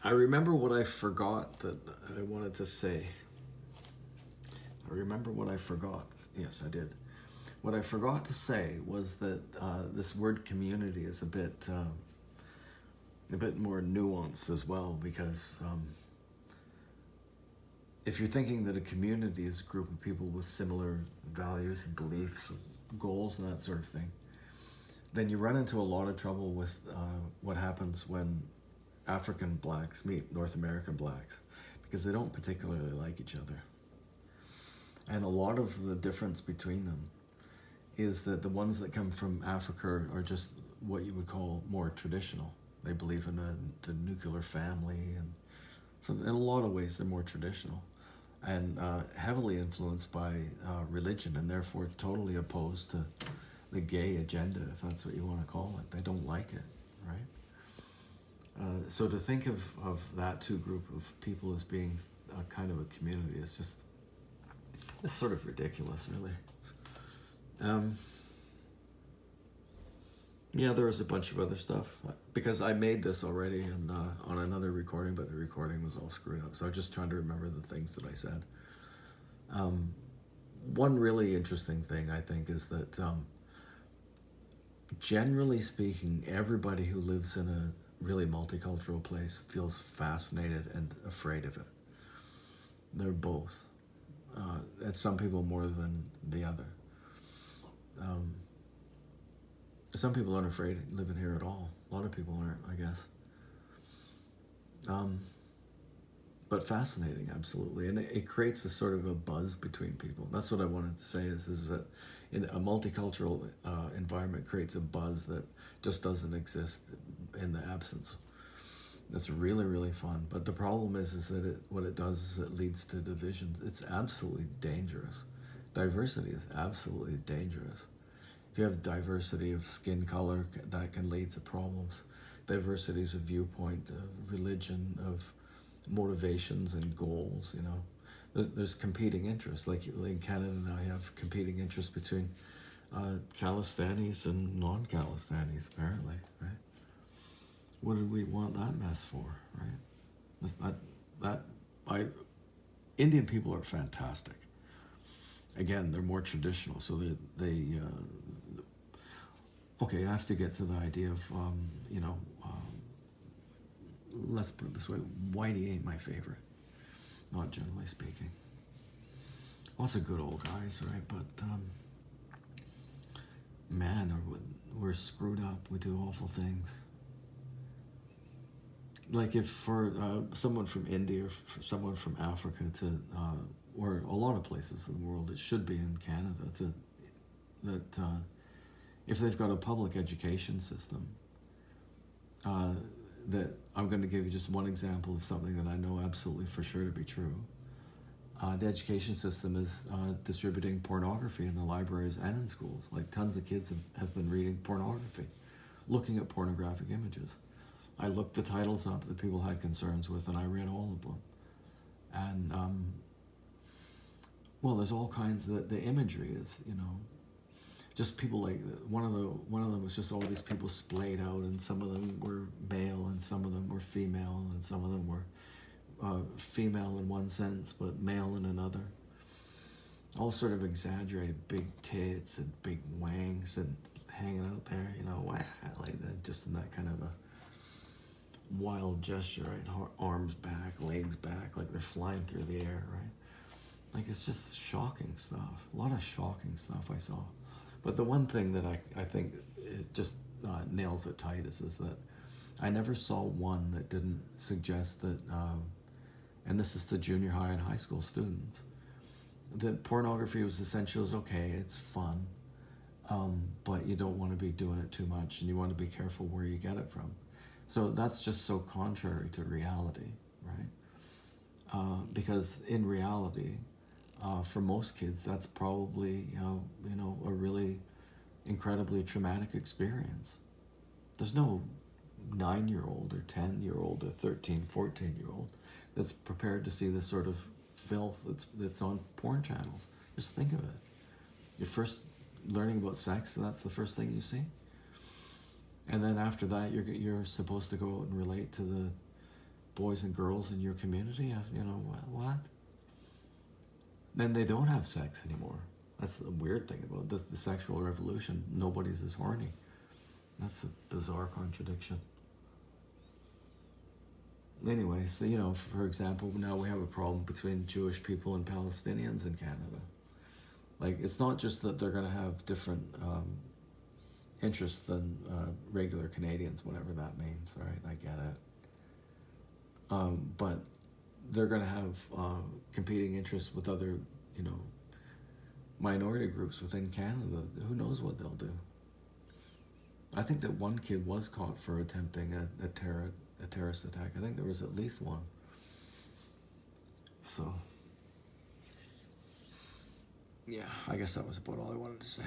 I remember what I forgot that I wanted to say. I remember what I forgot. Yes, I did. What I forgot to say was that this word community is a bit more nuanced as well, because if you're thinking that a community is a group of people with similar values and beliefs, goals, and that sort of thing, then you run into a lot of trouble with what happens when African blacks meet North American blacks, because they don't particularly like each other. And a lot of the difference between them is that the ones that come from Africa are just what you would call more traditional. They believe in the nuclear family, and so in a lot of ways they're more traditional and heavily influenced by religion, and therefore totally opposed to the gay agenda, if that's what you want to call it. They don't like it, right? So to think of that two group of people as being a kind of a community is just, it's sort of ridiculous, really. Yeah, there was a bunch of other stuff because I made this already and on another recording, but the recording was all screwed up. So I'm just trying to remember the things that I said. One really interesting thing I think is that generally speaking, everybody who lives in a really multicultural place feels fascinated and afraid of it. They're both. And some people more than the other. Some people aren't afraid of living here at all. A lot of people aren't, I guess. But fascinating, absolutely. And it creates a sort of a buzz between people. That's what I wanted to say is that in a multicultural environment creates a buzz that just doesn't exist in the absence. That's really, really fun. But the problem is that what it does is it leads to divisions. It's absolutely dangerous. Diversity is absolutely dangerous. If you have diversity of skin color, that can lead to problems. Diversities of viewpoint, of religion, of motivations and goals, you know. There's competing interests. Like in Canada now, you have competing interests between Calistanis and non-Calistanis, apparently, right? What did we want that mess for, right? Indian people are fantastic. Again, they're more traditional, so okay, I have to get to the idea of, let's put it this way, Whitey ain't my favorite, not generally speaking. Lots of good old guys, right? But, man, we're screwed up. We do awful things. Like if for someone from India or for someone from Africa to, or a lot of places in the world, it should be in Canada, if they've got a public education system, that I'm going to give you just one example of something that I know absolutely for sure to be true. The education system is distributing pornography in the libraries and in schools. Like tons of kids have been reading pornography, looking at pornographic images. I looked the titles up that people had concerns with, and I read all of them. And well, there's all kinds. The imagery is, just people like one of them was just all these people splayed out, and some of them were male, and some of them were female, and some of them were female in one sense but male in another. All sort of exaggerated, big tits and big wangs and hanging out there, like that, just in that kind of a wild gesture, right? Arms back, legs back, like they're flying through the air, right? Like it's just shocking stuff. A lot of shocking stuff I saw. But the one thing that I think it just nails it tight is that I never saw one that didn't suggest that, and this is the junior high and high school students, that pornography was essential. Is okay, it's fun, but you don't want to be doing it too much, and you want to be careful where you get it from. So that's just so contrary to reality, right? Because in reality, for most kids, that's probably a really incredibly traumatic experience. There's no 9-year-old or 10-year-old or 13, 14-year-old that's prepared to see this sort of filth that's on porn channels. Just think of it. You're first learning about sex, and that's the first thing you see. And then after that, you're supposed to go out and relate to the boys and girls in your community, you know, what? Then they don't have sex anymore. That's the weird thing about the sexual revolution. Nobody's as horny. That's a bizarre contradiction. Anyway, so, you know, for example, now we have a problem between Jewish people and Palestinians in Canada. Like, it's not just that they're going to have different interests than regular Canadians, whatever that means, right? I get it. But they're going to have competing interests with other, you know, minority groups within Canada. Who knows what they'll do? I think that one kid was caught for attempting a terrorist attack. I think there was at least one. So, yeah, I guess that was about all I wanted to say.